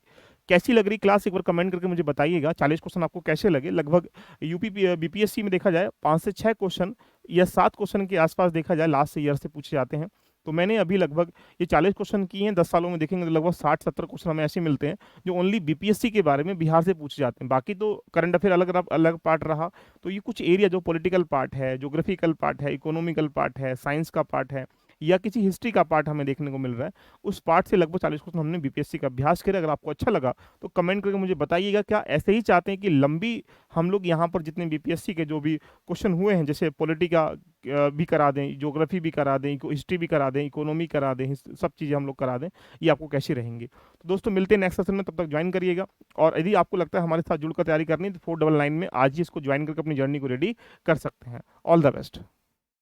कैसी लग रही क्लास, एक बार कमेंट करके मुझे बताइएगा। 40 क्वेश्चन आपको कैसे लगे? लगभग यूपी बीपीएससी में देखा जाए 5 से 6 क्वेश्चन या 7 क्वेश्चन के आसपास देखा जाए लास्ट ईयर से पूछे जाते हैं। तो मैंने अभी लगभग ये 40 क्वेश्चन किए हैं, 10 सालों में देखेंगे तो लगभग 60-70 क्वेश्चन हमें ऐसे मिलते हैं जो ओनली बीपीएससी के बारे में बिहार से पूछे जाते हैं। बाकी तो करंट अफेयर अलग अलग पार्ट रहा, तो ये कुछ एरिया जो पॉलिटिकल पार्ट है, ज्योग्राफिकल पार्ट है, इकोनॉमिकल पार्ट है, साइंस का पार्ट है, या किसी हिस्ट्री का पार्ट हमें देखने को मिल रहा है, उस पार्ट से लगभग 40 क्वेश्चन हमने बीपीएससी का अभ्यास किया। अगर आपको अच्छा लगा तो कमेंट करके मुझे बताइएगा, क्या ऐसे ही चाहते हैं कि लंबी हम लोग यहाँ पर जितने बीपीएससी के जो भी क्वेश्चन हुए हैं, जैसे पॉलिटी का भी करा दें, ज्योग्राफी भी करा दें, हिस्ट्री भी करा दें, इकोनॉमी करा दें, सब चीज़ें हम लोग करा दें, ये आपको कैसी रहेंगी? तो दोस्तों मिलते हैं नेक्स्ट सेशन में, तब तक ज्वाइन करिएगा। और यदि आपको लगता है हमारे साथ जुड़कर तैयारी करनी है तो 499 में आज ही इसको ज्वाइन करके अपनी जर्नी को रेडी कर सकते हैं। All the best.